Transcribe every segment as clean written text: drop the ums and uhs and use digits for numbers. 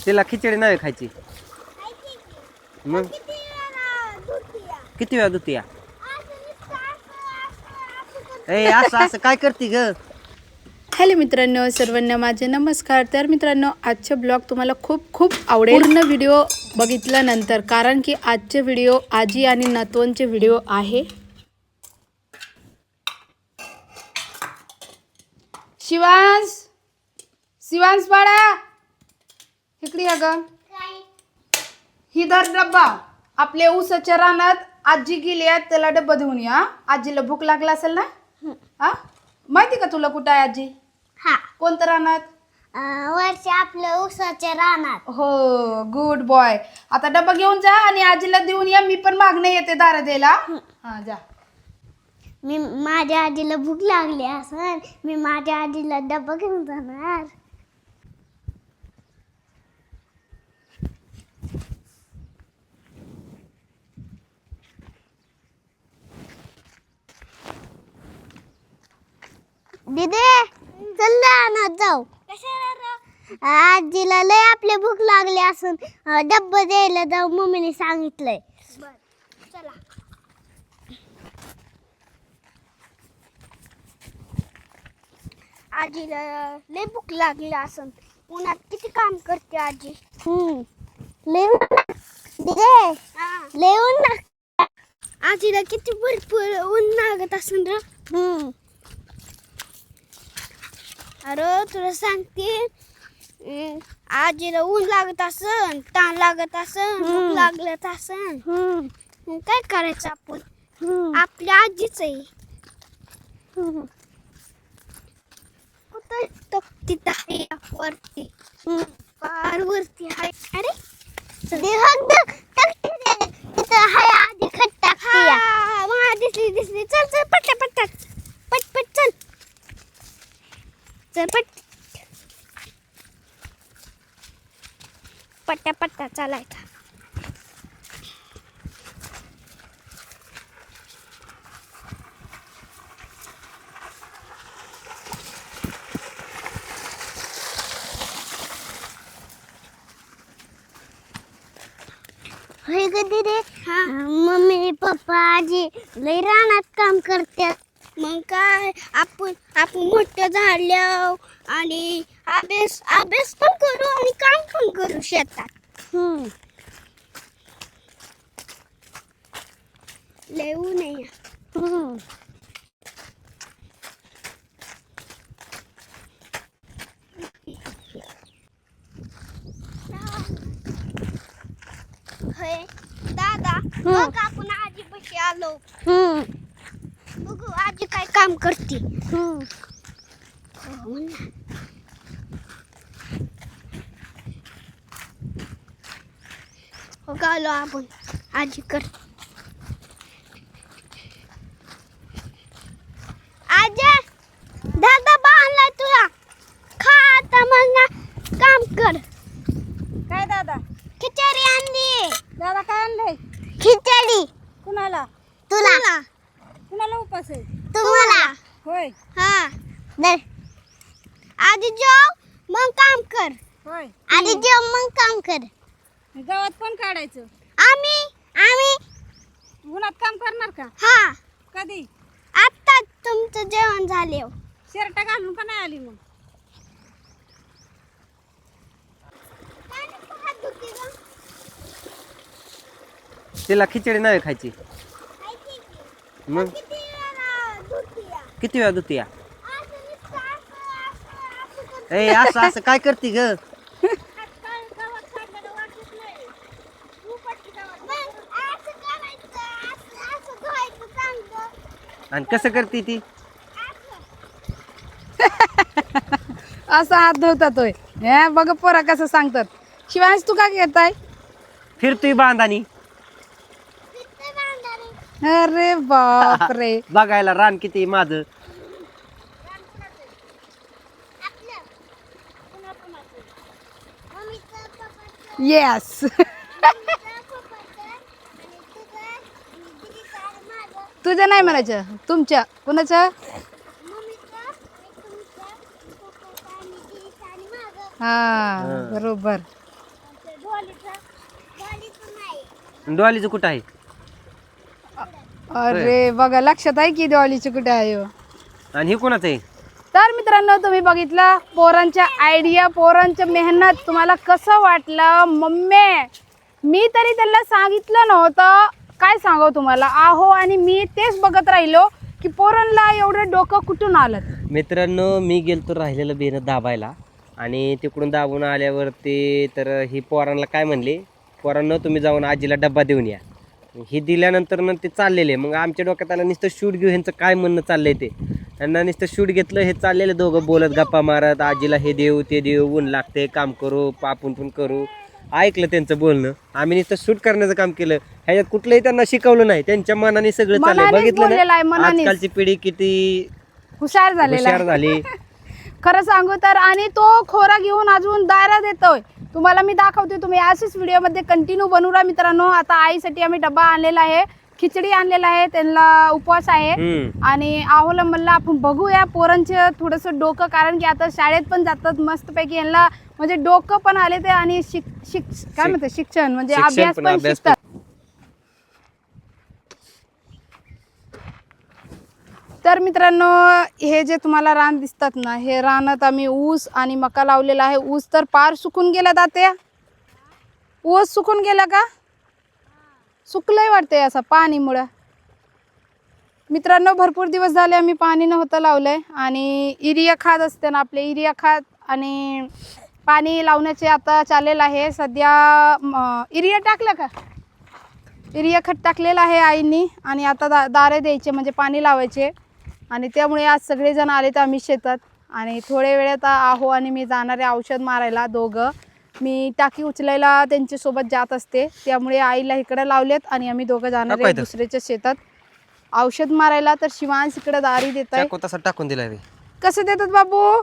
तिला खिचडी नाही खायची. मग किती वेळा धुती या? ए असं असं काय करते ग? हॅलो मित्रांनो, सर्वांना माझे नमस्कार. तर मित्रांनो, आजचे ब्लॉग तुम्हाला खूप खूप आवडेल. पूर्ण व्हिडिओ बघितल्यानंतर, कारण की आजचे व्हिडिओ आजी आणि नातवांचे व्हिडिओ आहे. शिवांश शिवांश बाळा इकडे या ग. ही धर डब्बा. आपल्या ऊसाच्या रानात आजी गेली आहे, त्याला डब्बा देऊन या. आजीला भूक लागला असेल ना? हा, माहिती का तुला कुठं आहे आजी? हा, कोणत्या रानात? वरचे आपल्या ऊसाच्या रानात. हो, गुड बॉय. आता डब्बा घेऊन जा आणि आजीला देऊन या. मी पण मागणे येते दारा द्यायला. हा जा. मी माझ्या आजीला भूक लागली असेल, मी माझ्या आजीला डबा घेऊन जाणार. दीदी चल ना जाऊ. आजीला लय आपली भूक लागली असून डब्बा द्यायला जाऊ मम्मीने सांगितलंय. चला. आजीला लय भूक लागली असून उन्हात किती काम करते आजी. लय ऊन आजीला किती भरपूर ऊन लागत असून र. अरे तुला सांगते, आजीला ऊन लागत असन, ताण लागत असन, भूक लागत असन, काय करायचं आपण? आपल्या आजीच आहे. कुठं तिथं आहे वरती, पार वरती आहे. अरे आधी खट्टा दिसली. चल चल पटपट पटपट चल चल पट्टा चालायचा. होय ग दीदी, मम्मी पप्पा आजी लय रानात काम करतात. मग काय, आपण मोठं झालं आणि अभ्यास पण करू आणि काम पण करू शेतात. लय ऊन आहे. होय दादा, बघ आपण आजी पाशी आलो. बघू आजी काय काम करते. हो का आलो आपण आजी कर. आजी दादा बांधला तुला, खा आता मग ना काम कर. काय दादा? खिचडी आणली. दादा काय आणलंय? खिचडी. कुणाला? तुला. कुणाला उपास आहे? तुम्हाला. होय हा दे. आधी जेव मग काम कर. होय. आधी जेव मग काम कर. गावात पण काढायचं. आम्ही उन्हात काम करणार का? हा कधी? आता तुमचं जेवण झाले. शर्ट घालून का नाही आली मग? तिला खिचडी नाही खायची. मग किती वेळा धुती या? ए असं असं काय करते ग? आणि कसं करते ती? असा हात धुतातोय. हे बघ पोरा कसं सांगतात. शिवांश तू का घेताय? फिरतोय बांधानी. अरे बाप रे. बघायला रान किती माझं. येस. तुझं नाही म्हणायचं, तुमच्या कुणाचं? हा बरोबर. डॉलीचं कुठं आहे? अरे बघा लक्षात आहे की दिवाळीची कुठे आहे हो. आणि हे कोणाचं आहे? तर मित्रांनो तुम्ही बघितलं पोरांच्या आयडिया, पोरांच्या मेहनत. तुम्हाला कसं वाटलं? मम्मी मी तरी त्यांना सांगितलं नव्हतं, काय सांगाव तुम्हाला. आहो आणि मी तेच बघत राहिलो की पोरांना एवढं डोकं कुठून आलं. मित्रांनो मी गेलतो राहिलेलं बेनं दाबायला आणि तिकडून दाबून आल्यावरती तर ही पोरांना काय म्हणले, पोरांनो तुम्ही जाऊन आजीला डब्बा देऊन या. हे दिल्यानंतर ते चाललेले. मग आमच्या डोक्यात आलं नुसतं शूट घेऊ, ह्यांचं काय म्हणणं चाललंय ते. त्यांना नुसतं शूट घेतलं, हे चाललेले दोघं बोलत गप्पा मारत, आजीला हे देऊ ते देऊ, ऊन लागते काम करू आपण पण करू. ऐकलं त्यांचं बोलणं, आम्ही नुसतं शूट करण्याचं काम केलं. ह्याच्यात कुठलंही त्यांना शिकवलं नाही, त्यांच्या मनाने सगळं चाललंय. बघितलं ना आजकालची पिढी किती हुशार झाली. खरं सांगू तर. आणि तो खोरा घेऊन अजून दारा देतोय. तुम्हाला मी दाखवते, तुम्ही अशीच व्हिडिओमध्ये कंटिन्यू बनवू राहा मित्रांनो. आता आईसाठी आम्ही डब्बा आणलेला आहे, खिचडी आणलेला आहे, त्यांना उपवास आहे. आणि आहोला म्हणलं आपण बघूया पोरांचं थोडंसं डोकं, कारण की आता शाळेत पण जातात मस्तपैकी. यांना म्हणजे डोकं पण आले ते आणि काय म्हणतात शिक्षण म्हणजे अभ्यास पण शिकतात. तर मित्रांनो हे जे तुम्हाला रान दिसतात ना, हे रानात आम्ही ऊस आणि मका लावलेला आहे. ऊस तर पार सुकून गेला. तात्या ऊस सुकून गेला का? सुकलंय वाटतंय असं पाणीमुळं. मित्रांनो भरपूर दिवस झाले आम्ही पाणी नव्हतं लावलंय. आणि युरिया खत असते ना आपले, युरिया खत आणि पाणी लावण्याचे आता चाललेलं आहे सध्या. युरिया टाकलं का? युरिया खत टाकलेलं आहे आईंनी. आणि आता दारे द्यायचे म्हणजे पाणी लावायचे. आणि त्यामुळे आज सगळेजण आले तर आम्ही शेतात. आणि थोड्या वेळात आहो आणि मी जाणारे औषध मारायला दोघं. मी टाकी उचलायला त्यांच्यासोबत जात असते, त्यामुळे आईला इकडे लावलेत आणि आम्ही दोघं जाणार आहे दुसऱ्याच्या शेतात औषध मारायला. तर शिवांश इकडे दारी देत आहे. तसं टाकून दिला. कसं देतात बाबू?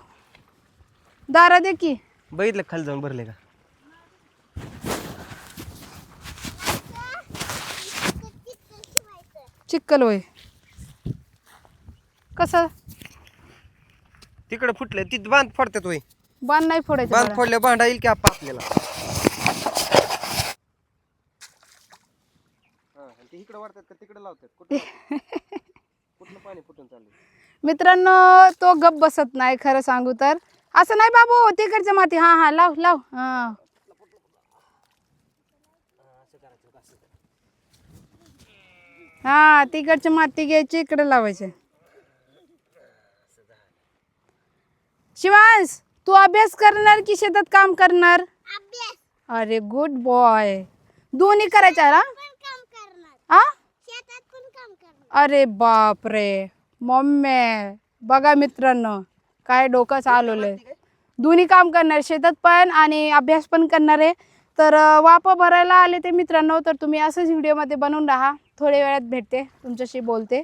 दारा दे की. बघितलं खाली जाऊन भरले का? चिक्कल होय. कसं तिकडे फुटले, तिथं बांध फोडतात होय. बांध नाही फोडायचं. बांध फोडले भांडा येईल की आपल्याला. इकडे वाढतात का तिकडे लावतात? कुठलं पाणी फुटून चाललंय? मित्रांनो तो गप बसत नाही. खरं सांगू तर असं नाही बाबू, तिकडच्या माती. हा लाव लाव. हा तिकडची माती घ्यायची, इकडे लावायचे. शिवांश तू अभ्यास करणार की शेतात काम करणार? अरे गुड बॉय. दोन्ही करायचं ना? अरे बाप रे मम्मी बघा मित्रांनो काय डोकं चालवलंय. दोन्ही काम करणार, शेतात पण आणि अभ्यास पण करणार आहे. तर वापा भरायला आले ते मित्रांनो. तर तुम्ही असंच व्हिडिओमध्ये बनवून राहा. थोड्या वेळात भेटते तुमच्याशी बोलते.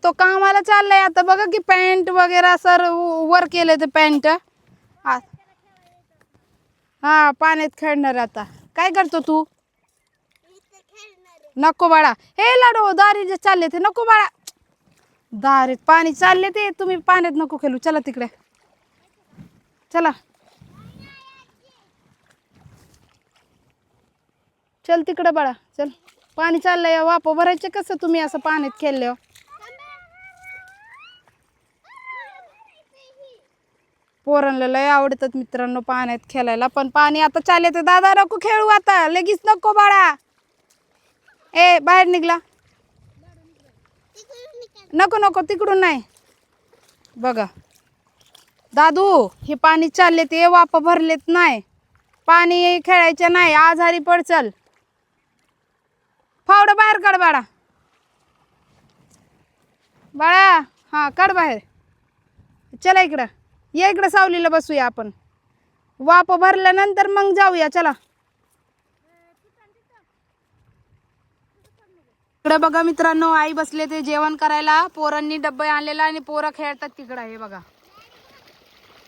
तो कामाला चाललाय आता. बघा की पॅन्ट वगैरे सर वर केले ते पॅन्ट. हा पाण्यात खेळणार आता. काय करतो तू? नको बाळा. हे लाडो दारी जे चालले ते नको बाळा. दारीत पाणी चालले ते, तुम्ही पाण्यात नको खेळू. चला तिकडे चला. चल तिकडे बाळा चल. पाणी चाललंय वाप भरायचे. कसं तुम्ही असं पाण्यात खेळले? पोरांना लय आवडतात मित्रांनो पाण्यात खेळायला. पण पाणी आता चालले तर दादा नको खेळू आता लगेच. नको बाळा. ए बाहेर निघला. नको नको तिकडून नाही. बघा दादू हे पाणी चालले ते वाप भरलेत नाही. पाणी खेळायचं नाही, आजारी पडचल. फावडं बाहेर काढ बाळा. बाळा हा काढ बाहेर. चला इकडं या, इकडं सावलीला बसूया आपण. वाप भरल्यानंतर मग जाऊया. चला इकडे बघा मित्रांनो आई बसले ते जेवण करायला. पोरांनी डब्बे आणलेला आणि पोरं खेळतात तिकडं. आहे बघा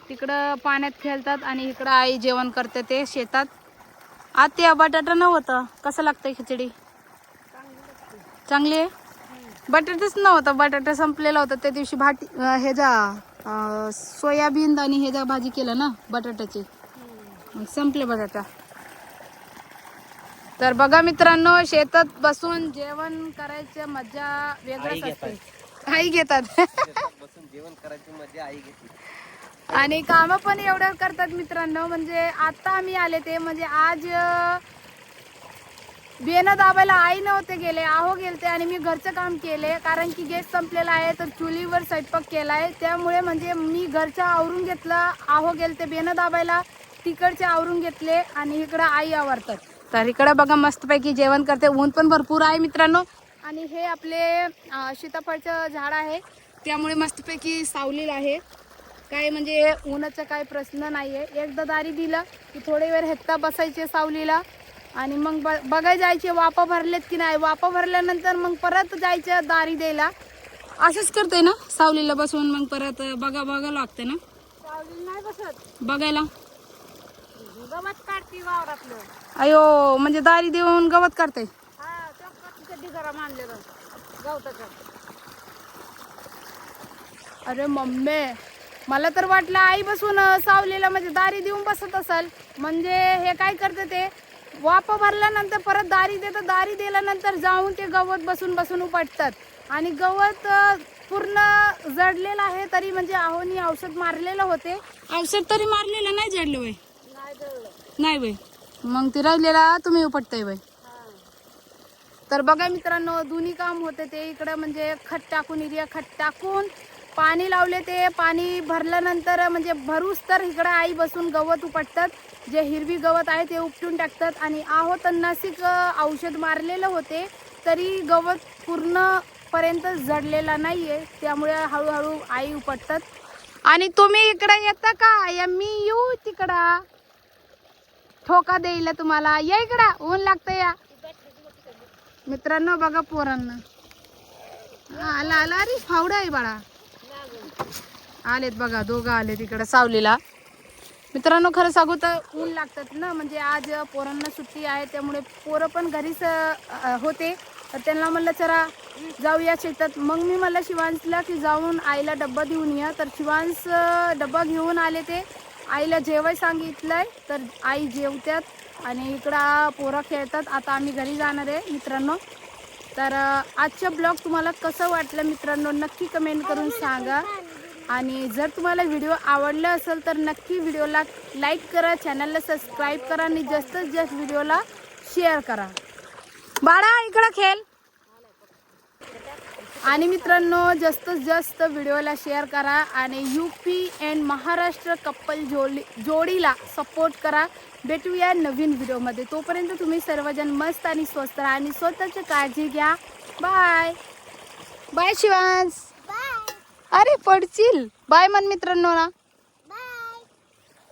तिकडं पाण्यात खेळतात आणि इकडं आई जेवण करते ते शेतात. आत्या बटाटा नव्हतं. कसं लागतंय खिचडी? चांगली आहे. बटाटाच नव्हता, बटाटा संपलेला होता त्या दिवशी. ह्याचा सोयाबीन आणि हे जर भाजी केलं ना बटाट्याची, मग संपले बटाटा. तर बघा मित्रांनो, शेतात बसून जेवण करायचं मजा वेगळंच असते. आई घेतात बसून जेवण करायची मजा आई घेते. आणि कामं पण एवढं करतात मित्रांनो. म्हणजे आता आम्ही आले ते म्हणजे आज बियाणं दाबायला आई नव्हते गेले, आहो गेलते आणि मी घरचं काम केले. कारण की गॅस संपलेला आहे तर चुलीवर स्वयंपाक केलाय, त्यामुळे म्हणजे मी घरचं आवरून घेतलं. आहो गेलते बियाणं दाबायला, तिकडचे आवरून घेतले आणि इकडं आई आवरतात. तर इकडं बघा मस्तपैकी जेवण करते. ऊन पण भरपूर आहे मित्रांनो. आणि हे आपले सीताफळचं झाड आहे, त्यामुळे मस्तपैकी सावलेलं आहे. काय म्हणजे उन्हाचा काय प्रश्न नाही आहे. एकदा दारी दिलं की थोडे वेळ हेत्ता बसायचे सावलीला आणि मग बघाय जायचे वापा भरलेत की नाही. वापा भरल्यानंतर मग परत जायचं दारी द्यायला. असंच करते ना, सावलीला बसून मग परत बघायला लागते ना, सावली नाही बसत, बघायला. गवत काढती वावरातलं. अयो, म्हणजे दारी देऊन गवत काढते. हा, चौकात ढिगारा मांडलेलं गवताचं. अरे मम्मी, मला तर वाटलं आई बसून सावलीला म्हणजे दारी देऊन बसत असेल. म्हणजे हे काय करते ते वापा भरल्यानंतर परत दारी देतात. दारी दिल्यानंतर जाऊन ते गवत बसून उपटतात आणि गवत पूर्ण जडलेलं आहे. तरी म्हणजे आहोनी औषध मारलेलं होते. औषध तरी मारलेलं नाही जडलं वय, नाही जळलं. नाही वय, मग ते राहिलेला तुम्ही उपटताय वय. तर बघा मित्रांनो, दोन्ही काम होते ते. इकडं म्हणजे खत टाकून, युरिया खत टाकून पाणी लावले. ते पाणी भरल्यानंतर म्हणजे भरूस तर इकडं आई बसून गवत उपटतात. जे हिरवी गवत आहे ते उपटून टाकतात. आणि आहो तणनाशक औषध मारलेलं होते तरी गवत पूर्णपर्यंत जडलेला नाही आहे, त्यामुळे हळूहळू आई उपटतात. आणि तुम्ही इकडं येता का? या मी येऊ तिकडं ठोका द्यायला तुम्हाला? या इकडं, ऊन लागतं या. मित्रांनो बघा पोरांना आला आला. अरे फावडा आहे बाळा, आलेत बघा, दोघं आले तिकडं सावलीला. मित्रांनो खरं सांगू तर ऊन लागतात ना, म्हणजे आज पोरांना सुट्टी आहे त्यामुळे पोरं पण घरीच होते. तर त्यांना म्हणलं चला जाऊया शेतात. मग मी म्हणलं शिवांशला की जाऊन आईला डब्बा देऊन या. तर शिवांश डब्बा घेऊन आले. ते आईला जेवाय सांगितलंय तर आई जेवतात आणि इकडं पोरं खेळतात. आता आम्ही घरी जाणार आहे मित्रांनो. तर आजचं ब्लॉग तुम्हाला कसं वाटलं मित्रांनो नक्की कमेंट करून सांगा. आणि जर तुम्हाला व्हिडिओ आवडला असेल तर नक्की व्हिडिओला लाईक करा, चॅनलला सबस्क्राईब करा आणि जास्तीत जास्त व्हिडिओला शेअर करा. बाळा इकडं खेळ. आणि मित्रांनो जास्तीत जास्त व्हिडिओला शेअर करा आणि UP अँड महाराष्ट्र कपल जोडीला सपोर्ट करा. भेटूया नवीन व्हिडिओमध्ये. तोपर्यंत तुम्ही सर्वजण मस्त आणि स्वस्त राहा आणि स्वतःची काळजी घ्या. Bye bye Shivansh. अरे पडशील. बाय मन मित्रांनो ना.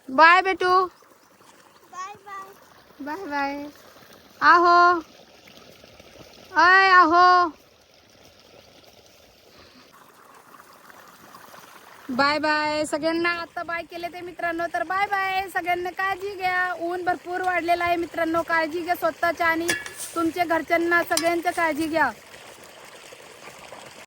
बाय बेटू. Bye bye. आहो अय आहो. बाय बाय सगळ्यांना. आता बाय केले ते मित्रांनो. तर बाय बाय सगळ्यांना. काळजी घ्या. ऊन भरपूर वाढलेला आहे मित्रांनो. काळजी घ्या स्वतःच्या आणि तुमच्या घरच्यांना सगळ्यांच्या काळजी घ्या.